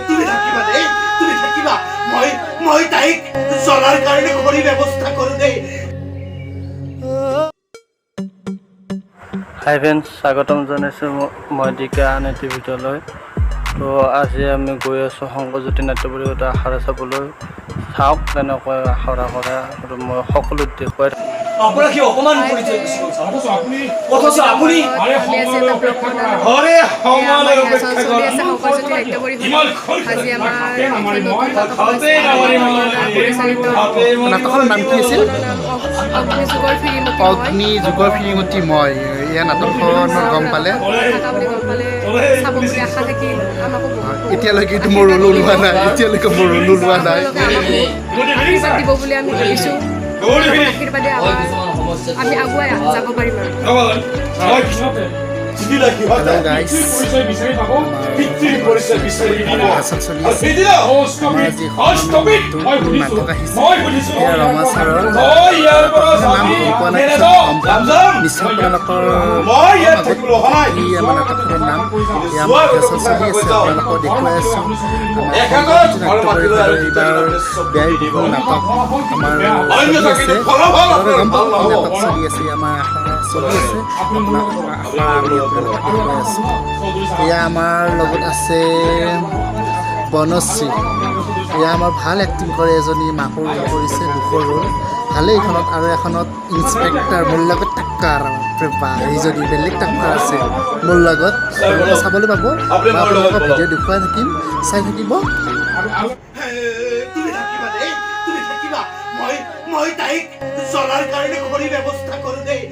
তুমি থাকিবা দেই, তুমি থাকিবা। মই তাইক জ্বলাৰ কাৰণে খৰি ব্যৱস্থা কৰো দেই। হাই ফ্ৰেণ্ডছ, স্বাগতম জনাইছোঁ মই ডিকা নেটি ভিডিঅ'লৈ। তো আজি আমি গৈ আছোঁ শংকৰজ্যোতি নাট্য পৰিষদৰ আখৰা চাবলৈ। চাওক কেনেকৈ আখৰা কৰে আৰু মই সকলো দেখুৱাই আপোনাক কি অপমান কৰিছে? অথচ আপুনি নাটকৰ নাম কি আছিল? অগ্নি যুগৰ ফিৰিঙতি মই। এয়া নাটকখনৰ গম পালে এতিয়ালৈকে মোৰ ৰোল ওলোৱা নাই, দিব বুলি আমি ভাবিছোঁ। আশীৰ্বাদে আমি আগুৱাই যাব পাৰিম আৰু। হেল্ল' গাইজ, আচল চলি আছে। আমাৰ আজি নাটক আহিছে এয়া ৰমা ছাৰৰ নাম গম পোৱা নাই, গম পাম নিশ্চয় আপোনালোকৰ ই আমাৰ নাটকখনৰ নাম। এয়া আমাৰ আচল চলি আছে, আপোনালোকক দেখুৱাই আছোঁ। এইবাৰ ব্যয় বহু নাটক আমাৰ চলি আছে, গম পাব নাটক চলি আছে, আমাৰ চলি আছে। এয়া আমাৰ লগত আছে বনশ্ৰী। এয়া আমাৰ ভাল এক্টিং কৰে, এজনী মাকৰ ৰোল কৰিছে, দুখৰ ৰোল ভালেই এইখনত। আৰু এখনত ইন্সপেক্টৰ মোৰ লগত টাক্কাৰ, এইজনী বেলেগ টাক্কাৰ আছে মোৰ লগত। চাবলৈ পাব, মই আপোনালোকক ভিডিঅ' দেখুৱাই থাকিম, চাই থাকিব। তুমি থাকিবা দেই, তুমি থাকিবা। মই তাইক জ্বলাৰ কাৰণে খৰি ব্যৱস্থা কৰো দেই।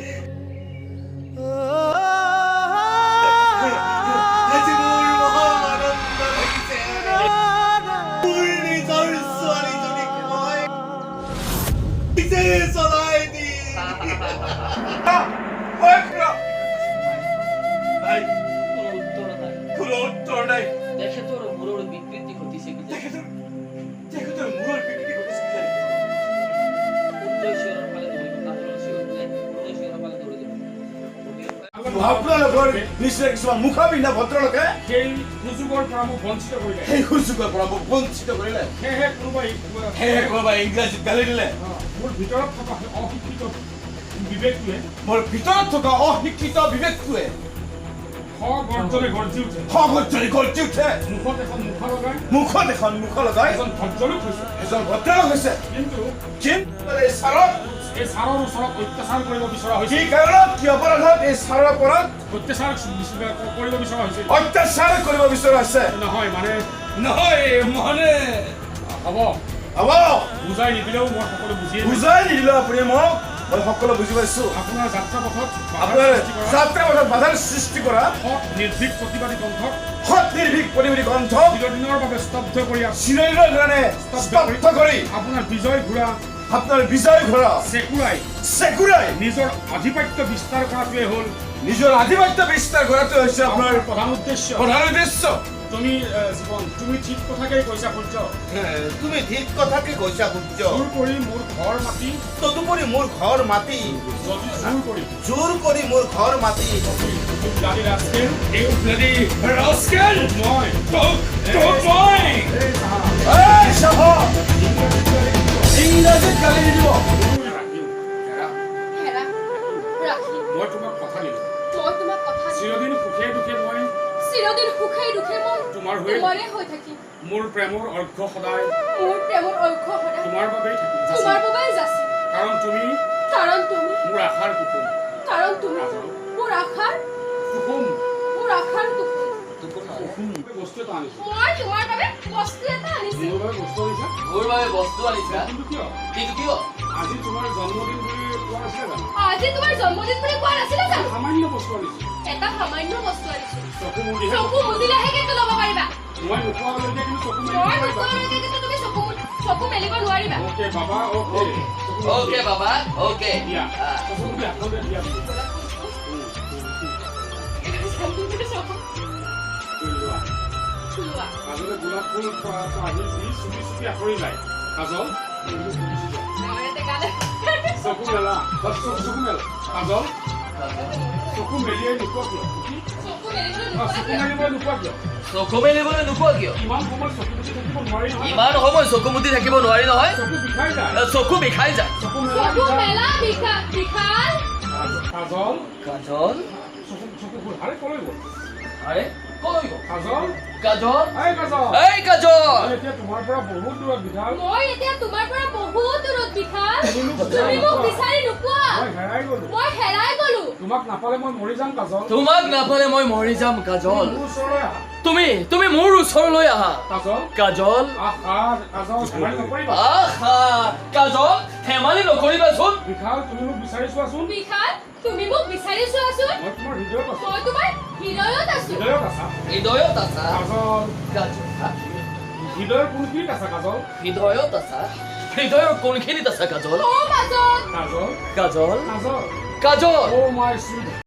আপোনালোকৰ নিশ্চয় কিছুমান মুখা পিন্ধা ভদ্ৰলোকে সেই সুযোগৰ পৰা মোক বঞ্চিত কৰিলে, সেয়েহে কোনোবাই ইংৰাজীত গালি দিলে। মোৰ ভিতৰত থকা অশিক্ষিত বিবেকটোৱে সগৰ্জনে গৰ্জি উঠে। মুখত এখন মুখা লগাই এজন ভদ্ৰলোক হৈছে। কিন্তু এই ছাৰৰ ওচৰত অত্যাচাৰ কৰিব বিচৰা হৈছে। কি কাৰণত, কি অপৰাধত এই ছাৰৰ ওপৰত অত্যাচাৰ কৰিব বিচৰা হৈছে? নহয় হ'ব বুজাই নিদিলেও মই সকলো বুজিয়ে আপুনি মোক, মই সকলো বুজি পাইছো। আপোনাৰ যাত্ৰা পথত বাধাৰ সৃষ্টি কৰা সৎ নিৰ্ভীক প্ৰতিবাদী কণ্ঠ চিৰদিনৰ বাবে স্তব্ধ কৰি আপোনাৰ বিজয় ঘোঁৰা চেকুৰাই নিজৰ আধিপত্য বিস্তাৰ কৰাটোৱে হ'ল, আপোনাৰ প্ৰধান উদ্দেশ্য। তুমি ঠিক কথাকে কৈছা সূৰ্য, তদুপৰি মোৰ ঘৰ মাটি জোৰ কৰি মোৰ ঘৰ মাটি ইংৰাজীত গালি দিব। মই তোমাক কথা দিলোঁ, চিৰদিন সুখে দুখে মই তোমাৰ হৈ থাকিম। মোৰ প্ৰেমৰ অৰ্ঘ্য সদায় তোমাৰ বাবেই থাকিম, কাৰণ তুমি মোৰ আশাৰ কুসুম। বস্তু এটা আনিছো। মোৰ বাবে বস্তু আনিছা? কিন্তু কিয়? আজি তোমাৰ জন্মদিন বুলি কোৱা নাছিলে জানো? সামান্য বস্তু আনিছো। চকু মুদিলেহে কিন্তু ল'ব পাৰিবা। মই নোকোৱালৈকে কিন্তু চকু মেলিব নোৱাৰিবা। ওকে বাবা, ওকে। দিয়া। চকু মুদি আপোনালোকে দিয়া। কাজলে গোলাপ ফুল আহি চুপি আঁতৰি যায়। কাজল চকু মেলা কাজল চকু মেলিয়াই নোপোৱা কিয়? চকু মেলিবলৈ চকু মেলিবলৈ নোপোৱা কিয়? চকু মেলিবলৈ নোপোৱা কিয়? ইমান সময় চকু মুদি থাকিব নোৱাৰি নহয়। ইমান সময় চকু মুদি থাকিব নোৱাৰি নহয়। চকু বিষাই যায়। চকু বিষাই যায়। চকু চকু মেলা বিশাল কাজল কাজল চকু আৰে কলৈ গ'ল? আৰে কলৈ গ'ল? কাজল কাজল এই কাজল এই কাজল মই এতিয়া তোমাৰ পৰা বহুত দূৰত বিশাল। মই এতিয়া তোমাৰ পৰা বহুত দূৰত বিশাল তুমি মোক তুমি মোক বিচাৰি নোপোৱা মই হেৰাই গ'লো। মই হেৰাই গলো তোমাক নাপালে মই মৰি যাম কাজল। তোমাক নাপালে মই মৰি যাম কাজল। মোৰ ওচৰলৈ আহা তুমি মোৰ ওচৰলৈ আহা কাজল। কাজল আহা কাজল ধেমালি নকৰিবা। আহা কাজল ধেমালি নকৰিবাচোন। বিশাল তুমি মোক বিচাৰি চোৱাচোন। বিশাল তুমি মোক বিচাৰি চোৱাচোন মই তোমাৰ হৃদয়ত আছো। মই তোমাৰ হৃদয়ত আছো হৃদয়ত আছা হৃদয়ত আছা কাজল। কাজল হৃদয়ৰ কোনখিনিত আছা কাজল? হৃদয়ত আছা হৃদয়ৰ কোনখিনিত আছা কাজল অ মাজত কাজল কাজল কাজল কাজল অ' মাই চুইট